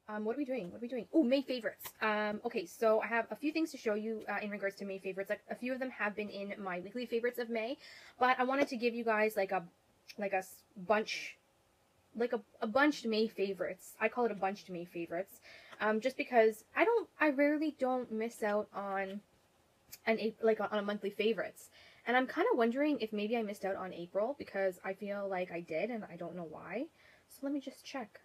What are we doing? What are we doing? Oh, May favorites. Okay, so I have a few things to show you in regards to May favorites. Like a few of them have been in my weekly favorites of May, but I wanted to give you guys like a bunch, like a bunched May favorites. I call it a bunched May favorites, just because I rarely don't miss out on on a monthly favorites. And I'm kind of wondering if maybe I missed out on April because I feel like I did and I don't know why. So let me just check.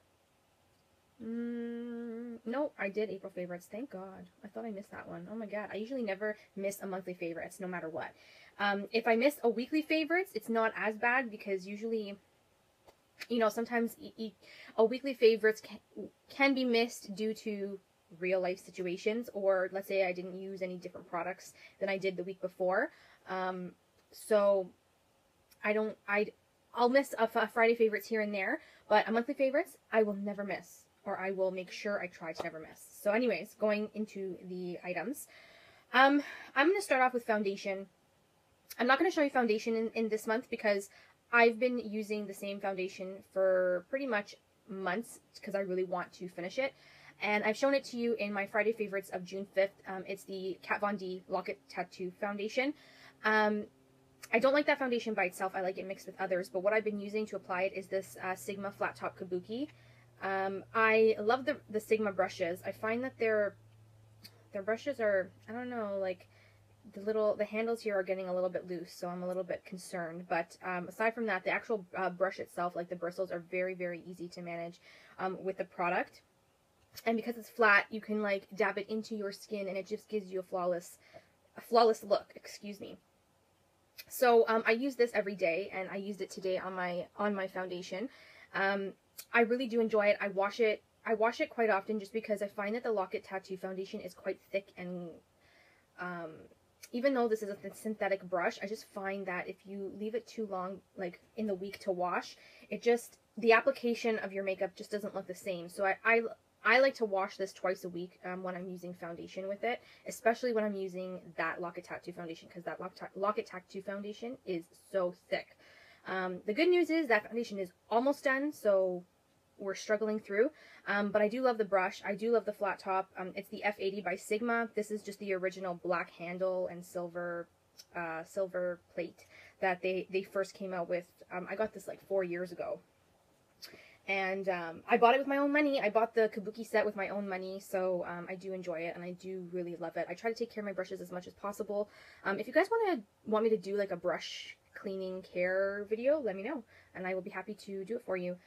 No, I did April favorites. Thank God. I thought I missed that one. Oh my God. I usually never miss a monthly favorites, no matter what. If I miss a weekly favorites, it's not as bad because usually, sometimes a weekly favorites can be missed due to real life situations, or let's say I didn't use any different products than I did the week before. So I'll miss a Friday favorites here and there, but a monthly favorites I will never miss, or I will make sure I try to never miss. So anyways, going into the items, I'm going to start off with foundation. I'm not going to show you foundation in this month because I've been using the same foundation for pretty much months because I really want to finish it. And I've shown it to you in my Friday favorites of June 5th. It's the Kat Von D Locket Tattoo Foundation. I don't like that foundation by itself. I like it mixed with others. But what I've been using to apply it is this Sigma Flat Top Kabuki. I love the Sigma brushes. I find that their brushes are, I don't know, like the handles here are getting a little bit loose, so I'm a little bit concerned. But aside from that, the actual brush itself, like the bristles, are very, very easy to manage with the product. And because it's flat, you can like dab it into your skin and it just gives you a flawless look, excuse me. So I use this every day, and I used it today on my foundation. I really do enjoy it. I wash it quite often just because I find that the Locket Tattoo foundation is quite thick, and even though this is a synthetic brush, I just find that if you leave it too long, like in the week to wash, the application of your makeup just doesn't look the same. So I like to wash this twice a week when I'm using foundation with it, especially when I'm using that Locket Tattoo foundation, because that Locket Tattoo foundation is so thick. The good news is that foundation is almost done, so we're struggling through. But I do love the brush. I do love the flat top. It's the F80 by Sigma. This is just the original black handle and silver plate that they first came out with. I got this like 4 years ago. And I bought it with my own money. I bought the Kabuki set with my own money, so I do enjoy it, and I do really love it. I try to take care of my brushes as much as possible. If you guys want me to do like a brush cleaning care video, let me know, and I will be happy to do it for you.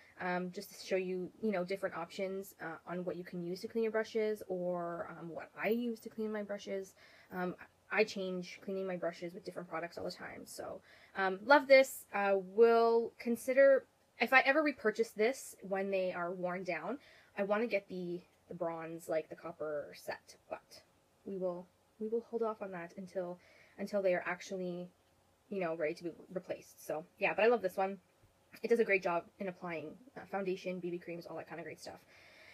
Just to show you, different options on what you can use to clean your brushes, or what I use to clean my brushes. I change cleaning my brushes with different products all the time. So love this. Will consider. If I ever repurchase this when they are worn down, I want to get the bronze, like the copper set, but we will hold off on that until they are actually, ready to be replaced. So yeah, but I love this one. It does a great job in applying foundation, BB creams, all that kind of great stuff.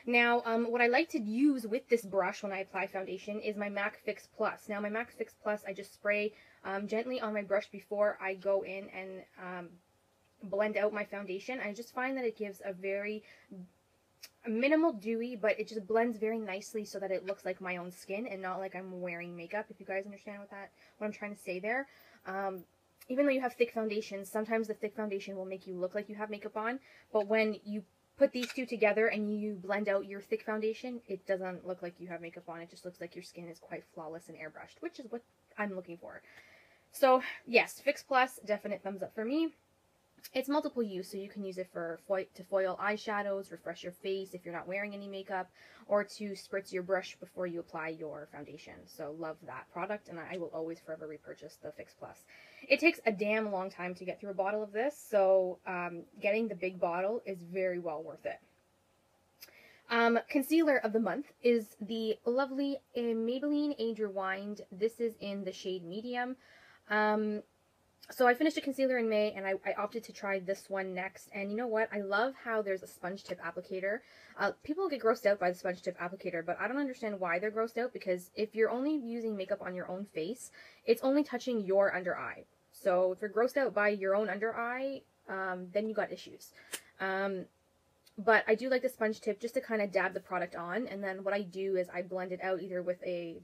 Now, what I like to use with this brush when I apply foundation is my MAC Fix Plus. Now, my MAC Fix Plus, I just spray gently on my brush before I go in and blend out my foundation. I just find that it gives a very minimal dewy, but it just blends very nicely so that it looks like my own skin and not like I'm wearing makeup, if you guys understand what I'm trying to say there. Even though you have thick foundations, sometimes the thick foundation will make you look like you have makeup on, but when you put these two together and you blend out your thick foundation, it doesn't look like you have makeup on. It just looks like your skin is quite flawless and airbrushed, which is what I'm looking for. So yes, Fix Plus, definite thumbs up for me. It's multiple use, so you can use it to foil eyeshadows, refresh your face if you're not wearing any makeup, or to spritz your brush before you apply your foundation. So love that product, and I will always forever repurchase the Fix Plus. It takes a damn long time to get through a bottle of this, so getting the big bottle is very well worth it. Concealer of the month is the lovely Maybelline Age Rewind. This is in the shade medium. So I finished a concealer in May, and I opted to try this one next. And you know what? I love how there's a sponge tip applicator. People get grossed out by the sponge tip applicator, but I don't understand why they're grossed out, because if you're only using makeup on your own face, it's only touching your under eye. So if you're grossed out by your own under eye, then you got issues. But I do like the sponge tip just to kind of dab the product on. And then what I do is I blend it out either with a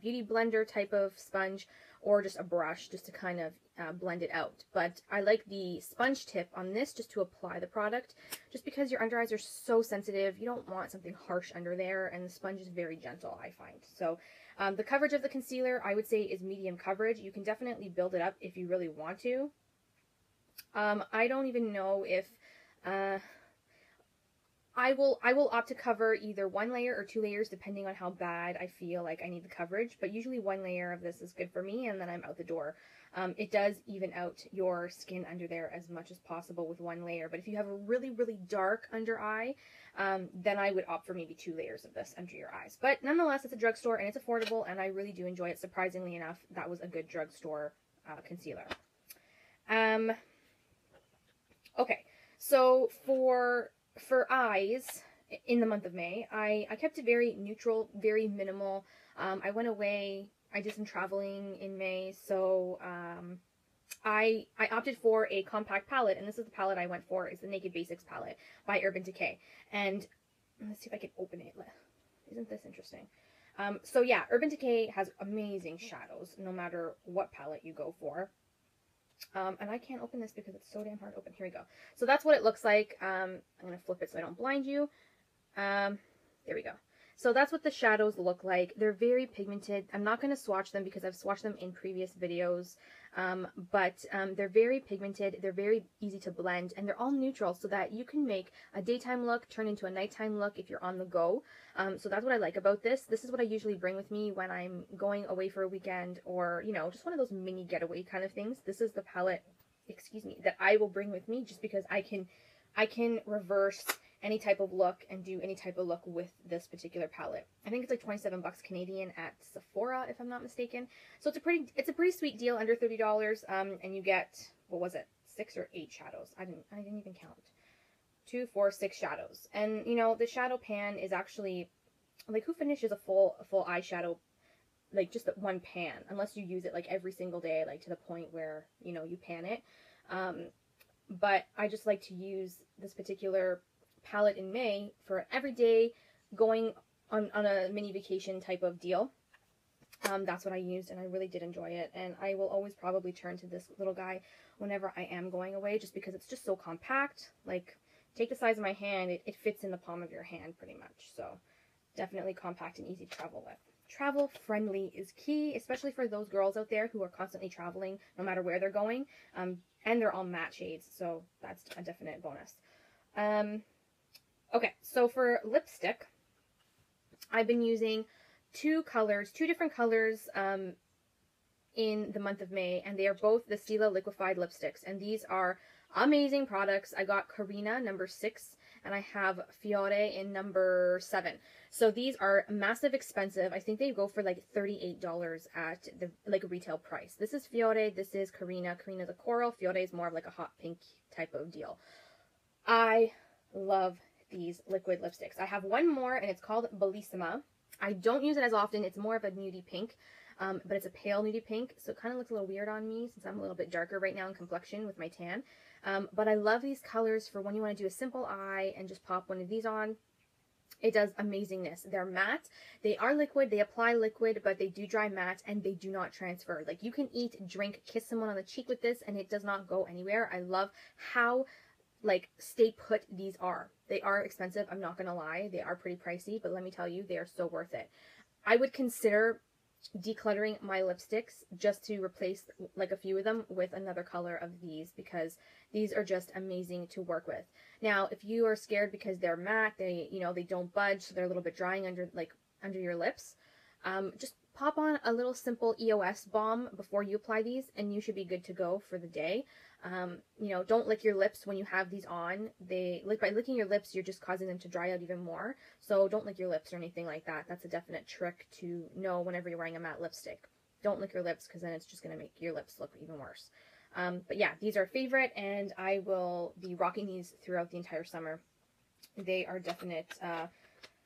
beauty blender type of sponge or just a brush just to kind of blend it out. But I like the sponge tip on this just to apply the product, just because your under eyes are so sensitive. You don't want something harsh under there, and the sponge is very gentle, I find. So the coverage of the concealer, I would say, is medium coverage. You can definitely build it up if you really want to. I don't even know if I will opt to cover either one layer or 2 layers depending on how bad I feel like I need the coverage, but usually 1 layer of this is good for me, and then I'm out the door. It does even out your skin under there as much as possible with 1 layer, but if you have a really, really dark under eye, then I would opt for maybe 2 layers of this under your eyes. But nonetheless, it's a drugstore and it's affordable, and I really do enjoy it. Surprisingly enough, that was a good drugstore concealer. Okay, so for eyes in the month of May, I kept it very neutral, very minimal. I went away, I did some traveling in May, so I opted for a compact palette, and this is the palette I went for. It's the Naked Basics palette by Urban Decay. And let's see if I can open it. Isn't this interesting? So yeah, Urban Decay has amazing shadows no matter what palette you go for. And I can't open this because it's so damn hard to open. Here we go. So that's what it looks like. I'm going to flip it so I don't blind you. There we go. So that's what the shadows look like. They're very pigmented. I'm not going to swatch them because I've swatched them in previous videos. But they're very pigmented. They're very easy to blend, and they're all neutral so that you can make a daytime look turn into a nighttime look if you're on the go. So that's what I like about this. This is what I usually bring with me when I'm going away for a weekend, or, you know, just one of those mini getaway kind of things. This is the palette, excuse me, that I will bring with me just because I can reverse any type of look and do any type of look with this particular palette. I think it's like 27 bucks Canadian at Sephora, if I'm not mistaken. So it's a pretty sweet deal, under $30, and you get, what was it, 6 or 8 shadows. I didn't even count. 2, 4, 6 shadows. And you know, the shadow pan is actually, like, who finishes a full eyeshadow, like just one pan, unless you use it like every single day, like to the point where, you know, you pan it. But I just like to use this particular palette in May for an everyday going on a mini vacation type of deal. That's what I used, and I really did enjoy it, and I will always probably turn to this little guy whenever I am going away, just because it's just so compact. Like, take the size of my hand, it fits in the palm of your hand pretty much. So definitely compact and easy to travel with. Travel friendly is key, especially for those girls out there who are constantly traveling no matter where they're going, and they're all matte shades, so that's a definite bonus. Okay, so for lipstick, I've been using 2 different colors in the month of May, and they are both the Stila liquefied lipsticks, and these are amazing products. I got Carina number 6, and I have Fiore in number 7. So these are massive expensive. I think they go for like $38 at the retail price. This is Fiore, this is Carina. Carina's a coral, Fiore is more of like a hot pink type of deal. I love these liquid lipsticks. I have one more, and it's called Bellissima. I don't use it as often. It's more of a nudie pink, but it's a pale nudie pink, so it kind of looks a little weird on me since I'm a little bit darker right now in complexion with my tan. But I love these colors for when you want to do a simple eye and just pop one of these on. It does amazingness. They're matte. They are liquid. They apply liquid, but they do dry matte, and they do not transfer. Like, you can eat, drink, kiss someone on the cheek with this, and it does not go anywhere. I love how, like, stay put these are. They are expensive, I'm not gonna lie. They are pretty pricey, but let me tell you, they are so worth it. I would consider decluttering my lipsticks just to replace like a few of them with another color of these, because these are just amazing to work with. Now, if you are scared because they're matte, they don't budge, so they're a little bit drying under your lips, just pop on a little simple EOS balm before you apply these, and you should be good to go for the day. Don't lick your lips when you have these on. By licking your lips, you're just causing them to dry out even more. So don't lick your lips or anything like that. That's a definite trick to know whenever you're wearing a matte lipstick. Don't lick your lips, because then it's just going to make your lips look even worse. But yeah, these are a favorite, and I will be rocking these throughout the entire summer. They are definite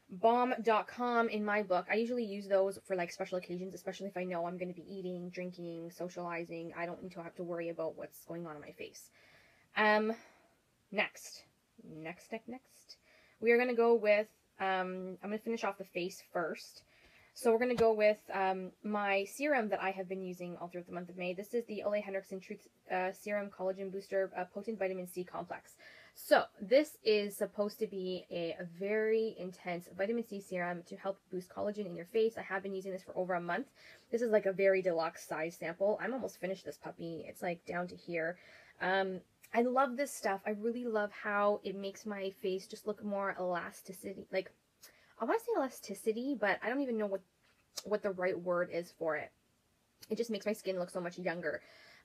bomb.com in my book. I usually use those for like special occasions, especially if I know I'm going to be eating, drinking, socializing. I don't need to have to worry about what's going on in my face. Next, next, we are going to go with, I'm going to finish off the face first. So we're going to go with my serum that I have been using all throughout the month of May. This is the Ole Henriksen Truth Serum Collagen Booster Potent Vitamin C Complex. So this is supposed to be a very intense vitamin C serum to help boost collagen in your face. I have been using this for over a month. This is like a very deluxe size sample. I'm almost finished this puppy. It's like down to here. I love this stuff. I really love how it makes my face just look more elasticity. Like, I want to say elasticity, but I don't even know what the right word is for it. It just makes my skin look so much younger.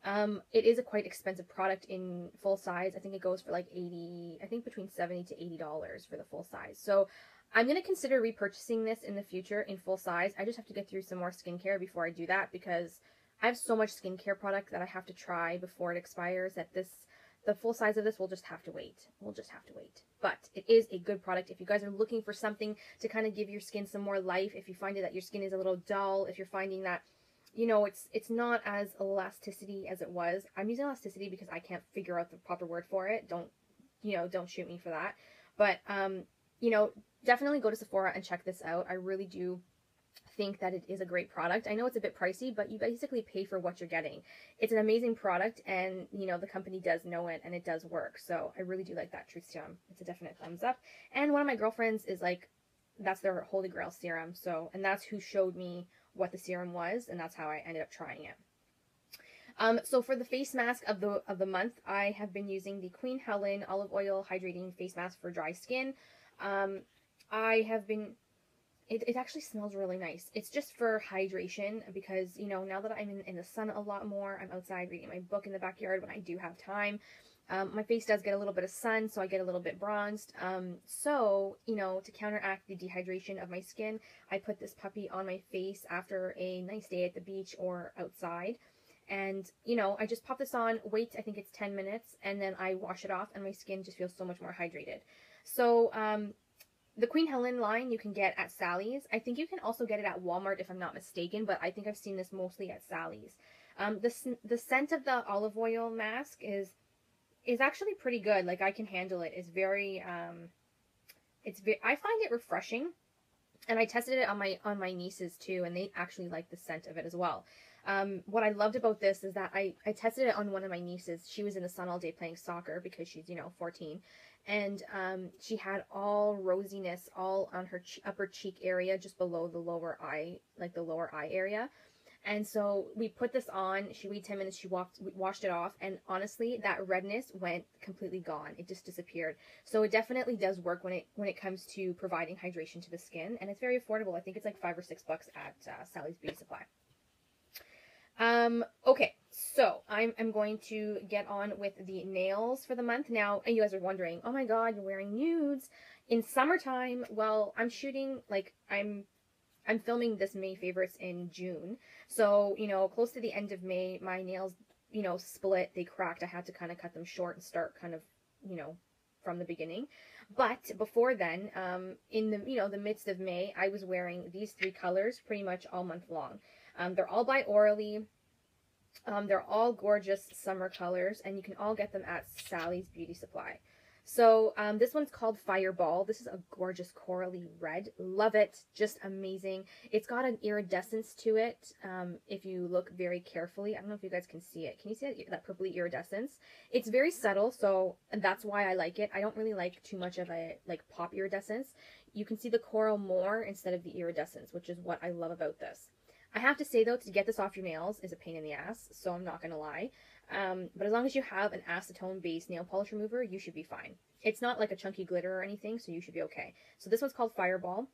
It is a quite expensive product in full size. I think it goes for like between $70 to $80 for the full size. So I'm going to consider repurchasing this in the future in full size. I just have to get through some more skincare before I do that, because I have so much skincare product that I have to try before it expires that the full size of this will just have to wait. We'll just have to wait. But it is a good product. If you guys are looking for something to kind of give your skin some more life, if you find that your skin is a little dull, if you're finding that, you know, it's not as elasticity as it was. I'm using elasticity because I can't figure out the proper word for it. Don't shoot me for that. But, definitely go to Sephora and check this out. I really do think that it is a great product. I know it's a bit pricey, but you basically pay for what you're getting. It's an amazing product, and the company does know it, and it does work. So I really do like that Truth Serum. It's a definite thumbs up. And one of my girlfriends is like, that's their holy grail serum. So, and that's who showed me what the serum was, and that's how I ended up trying it. So for the face mask of the month, I have been using the Queen Helen Olive Oil Hydrating Face Mask for dry skin. It actually smells really nice. It's just for hydration because, now that I'm in the sun a lot more, I'm outside reading my book in the backyard when I do have time. My face does get a little bit of sun, so I get a little bit bronzed. To counteract the dehydration of my skin, I put this puppy on my face after a nice day at the beach or outside. And, I just pop this on, wait, I think it's 10 minutes, and then I wash it off, and my skin just feels so much more hydrated. So, the Queen Helen line you can get at Sally's. I think you can also get it at Walmart if I'm not mistaken, but I think I've seen this mostly at Sally's. The scent of the olive oil mask is actually pretty good. Like, I can handle it. It's very, I find it refreshing, and I tested it on my nieces too, and they actually like the scent of it as well. What I loved about this is that I tested it on one of my nieces. She was in the sun all day playing soccer because she's, 14. And she had all rosiness all on her upper cheek area, just below the lower eye, like the lower eye area. And so we put this on. She waited 10 minutes. We washed it off. And honestly, that redness went completely gone. It just disappeared. So it definitely does work when it comes to providing hydration to the skin. And it's very affordable. I think it's like $5 or $6 at Sally's Beauty Supply. Okay, so I'm going to get on with the nails for the month. Now, you guys are wondering, oh my god, you're wearing nudes in summertime. Well, I'm shooting, like, I'm filming this May favorites in June. So, close to the end of May, my nails, split, they cracked. I had to kind of cut them short and start kind of, from the beginning. But before then, in the midst of May, I was wearing these 3 colors pretty much all month long. They're all by Orally. They're all gorgeous summer colors, and you can all get them at Sally's Beauty Supply. So this one's called Fireball. This is a gorgeous corally red. Love it. Just amazing. It's got an iridescence to it if you look very carefully. I don't know if you guys can see it. Can you see that purpley iridescence? It's very subtle, so that's why I like it. I don't really like too much of a pop iridescence. You can see the coral more instead of the iridescence, which is what I love about this. I have to say, though, to get this off your nails is a pain in the ass, so I'm not going to lie. But as long as you have an acetone-based nail polish remover, you should be fine. It's not like a chunky glitter or anything, so you should be okay. So this one's called Fireball.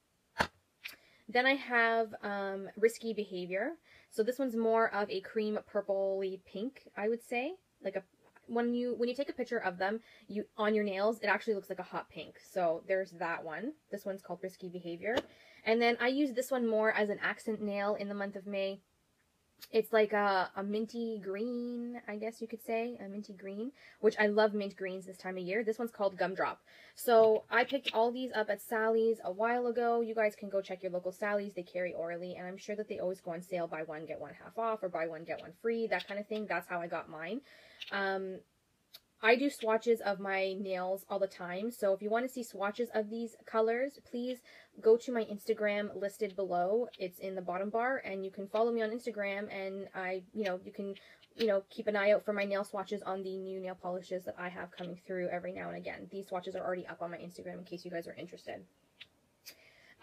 Then I have Risky Behavior. So this one's more of a cream purpley pink, I would say. When you take a picture of them on your nails, it actually looks like a hot pink. So there's that one. This one's called Risky Behavior. And then I use this one more as an accent nail in the month of May. It's like a minty green, I guess you could say, a minty green, which I love mint greens this time of year. This one's called Gumdrop. So I picked all these up at Sally's a while ago. You guys can go check your local Sally's. They carry Orally, and I'm sure that they always go on sale, buy one, get one half off, or buy one, get one free, that kind of thing. That's how I got mine. I do swatches of my nails all the time, so if you want to see swatches of these colors, please go to my Instagram listed below. It's in the bottom bar, and you can follow me on Instagram, and you can, keep an eye out for my nail swatches on the new nail polishes that I have coming through every now and again. These swatches are already up on my Instagram in case you guys are interested.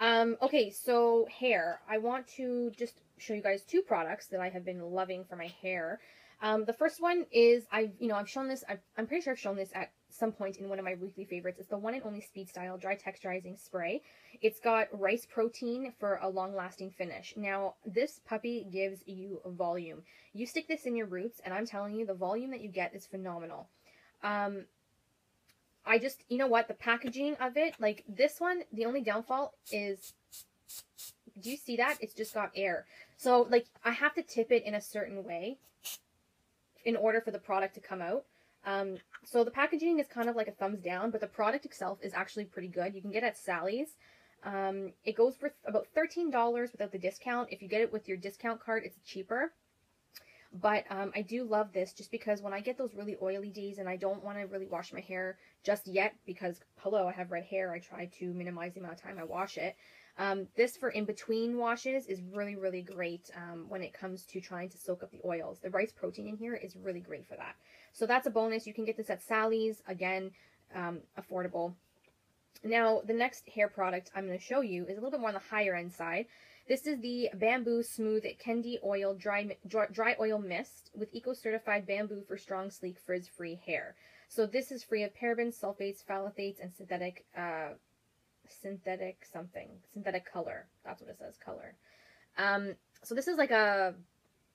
Okay, so hair. I want to just show you guys two products that I have been loving for my hair. The first one is, I've shown this, I'm pretty sure I've shown this at some point in one of my weekly favorites. It's the One and Only Speed Style Dry Texturizing Spray. It's got rice protein for a long-lasting finish. Now, this puppy gives you volume. You stick this in your roots, and I'm telling you, the volume that you get is phenomenal. You know what, the packaging of it, like this one, the only downfall is, do you see that? It's just got air. So, like, I have to tip it in a certain way in order for the product to come out. So the packaging is kind of like a thumbs down, but the product itself is actually pretty good. You can get it at Sally's. It goes for about $13 without the discount. If you get it with your discount card, it's cheaper. But I do love this just because when I get those really oily days and I don't want to really wash my hair just yet because, hello, I have red hair. I try to minimize the amount of time I wash it. This for in-between washes is really, really great when it comes to trying to soak up the oils. The rice protein in here is really great for that. So that's a bonus. You can get this at Sally's. Again, affordable. Now, the next hair product I'm going to show you is a little bit more on the higher end side. This is the Bamboo Smooth Candy Oil Dry Oil Mist with Eco-Certified Bamboo for strong, sleek, frizz-free hair. So this is free of parabens, sulfates, phthalates, and synthetic color. That's what it says, color. So this is like a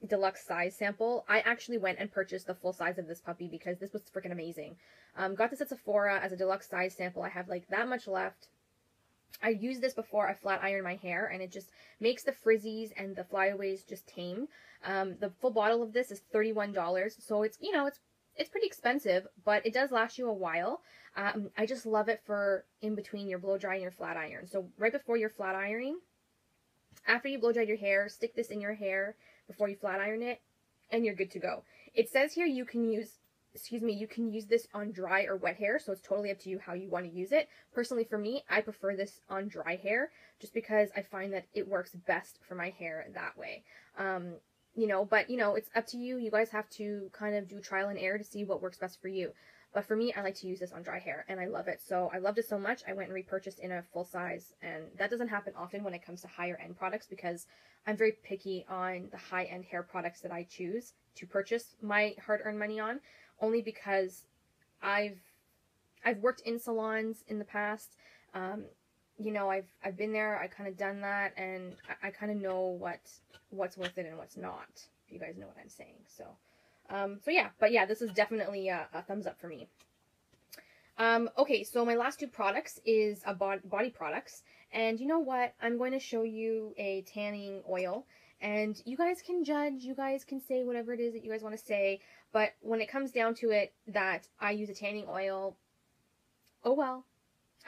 deluxe size sample. I actually went and purchased the full size of this puppy because this was freaking amazing. Got this at Sephora as a deluxe size sample. I have like that much left. I used this before I flat iron my hair, and it just makes the frizzies and the flyaways just tame. The full bottle of this is $31, so it's pretty expensive, but it does last you a while. I just love it for in between your blow dry and your flat iron. So right before your flat ironing, after you blow dried your hair, stick this in your hair before you flat iron it, and you're good to go. It says here you can use this on dry or wet hair, so it's totally up to you how you want to use it. Personally, for me, I prefer this on dry hair just because I find that it works best for my hair that way. But it's up to you. You guys have to kind of do trial and error to see what works best for you. But for me, I like to use this on dry hair, and I love it. So I loved it so much, I went and repurchased in a full size, and that doesn't happen often when it comes to higher end products because I'm very picky on the high end hair products that I choose to purchase my hard-earned money on, only because I've worked in salons in the past. I've been there, I kind of done that, and I kind of know what's worth it and what's not, if you guys know what I'm saying. So yeah, this is definitely a thumbs up for me. Okay, so my last two products is body products, and you know what? I'm going to show you a tanning oil, and you guys can judge, you guys can say whatever it is that you guys want to say, but when it comes down to it that I use a tanning oil, oh well.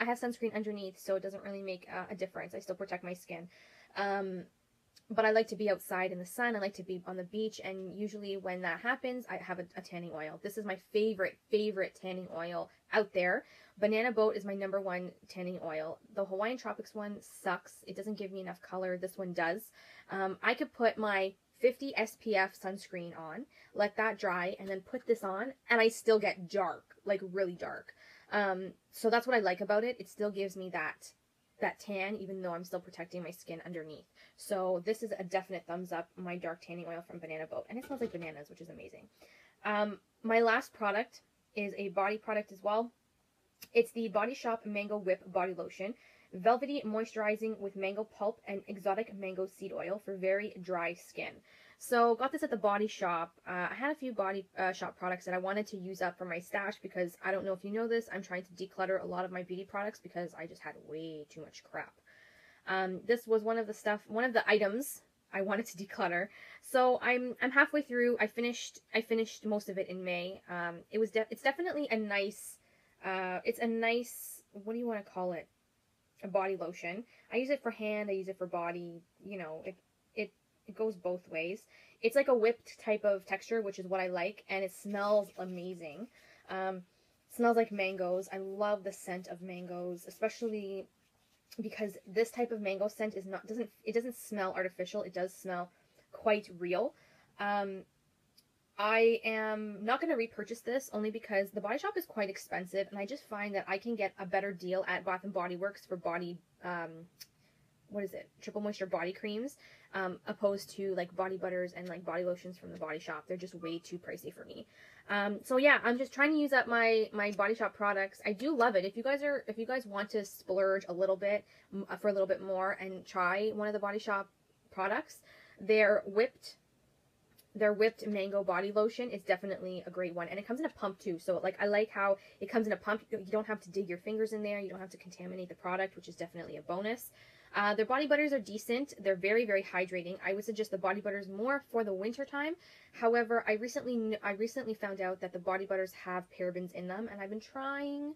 I have sunscreen underneath, so it doesn't really make a difference. I still protect my skin. But I like to be outside in the sun. I like to be on the beach, and usually when that happens, I have a tanning oil. This is my favorite tanning oil out there. Banana Boat is my #1 tanning oil. The Hawaiian Tropics one sucks. It doesn't give me enough color. This one does. I could put my 50 SPF sunscreen on, let that dry, and then put this on, and I still get dark, like really dark. So that's what I like about it. It still gives me that tan, even though I'm still protecting my skin underneath. So this is a definite thumbs up, my dark tanning oil from Banana Boat. And it smells like bananas, which is amazing. My last product is a body product as well. It's the Body Shop Mango Whip Body Lotion. Velvety moisturizing with mango pulp and exotic mango seed oil for very dry skin. So got this at the Body Shop. I had a few Body Shop products that I wanted to use up for my stash because I don't know if you know this, I'm trying to declutter a lot of my beauty products because I just had way too much crap. This was one of the items I wanted to declutter. So I'm halfway through. I finished most of it in May. It's definitely a nice, what do you want to call it? A body lotion. I use it for hand, I use it for body, it goes both ways. It's like a whipped type of texture, which is what I like, and it smells amazing. Smells like mangoes. I love the scent of mangoes, especially because this type of mango scent is not doesn't smell artificial. It does smell quite real. I am not going to repurchase this only because the Body Shop is quite expensive, and I just find that I can get a better deal at Bath and Body Works for body what is it, triple moisture body creams, opposed to like body butters and like body lotions from the Body Shop. They're just way too pricey for me. So yeah, I'm just trying to use up my Body Shop products. I do love it. If you guys want to splurge a little bit for a little bit more and try one of the Body Shop products, their whipped mango body lotion is definitely a great one, and it comes in a pump too. So like, I like how it comes in a pump. You don't have to dig your fingers in there. You don't have to contaminate the product, which is definitely a bonus. Their body butters are decent. They're very, very hydrating. I would suggest the body butters more for the winter time. However, I recently found out that the body butters have parabens in them, and I've been trying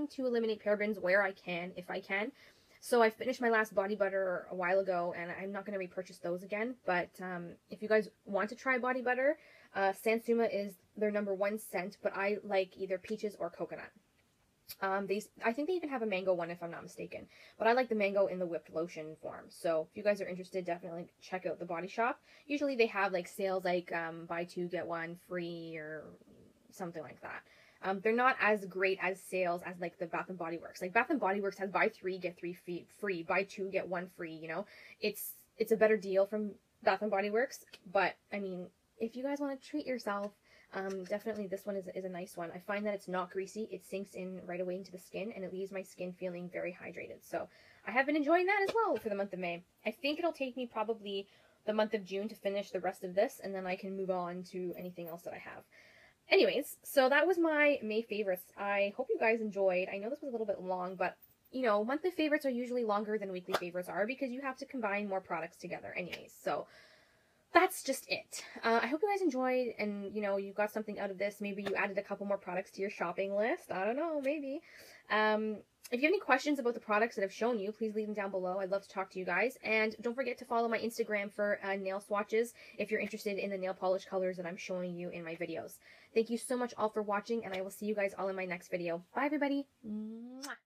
to eliminate parabens where I can, if I can. So I finished my last body butter a while ago, and I'm not going to repurchase those again. But if you guys want to try body butter, Sansuma is their #1 scent, but I like either peaches or coconut. I think they even have a mango one, if I'm not mistaken. But I like the mango in the whipped lotion form. So if you guys are interested, definitely check out the Body Shop. Usually they have like sales like buy 2 get 1 free or something like that. They're not as great as sales as like the Bath and Body Works. Like Bath and Body Works has buy 3 get 3 free, buy 2 get 1 free. You know, it's a better deal from Bath and Body Works. But I mean, if you guys want to treat yourself, definitely this one is a nice one. I find that it's not greasy. It sinks in right away into the skin, and it leaves my skin feeling very hydrated. So I have been enjoying that as well for the month of May. I think it'll take me probably the month of June to finish the rest of this, and then I can move on to anything else that I have. Anyways, so that was my May favorites. I hope you guys enjoyed. I know this was a little bit long, but you know, monthly favorites are usually longer than weekly favorites are because you have to combine more products together anyways. So that's just it. I hope you guys enjoyed, and you know, you got something out of this. Maybe you added a couple more products to your shopping list. I don't know, maybe. If you have any questions about the products that I've shown you, please leave them down below. I'd love to talk to you guys. And don't forget to follow my Instagram for nail swatches if you're interested in the nail polish colors that I'm showing you in my videos. Thank you so much all for watching, and I will see you guys all in my next video. Bye, everybody. Mwah.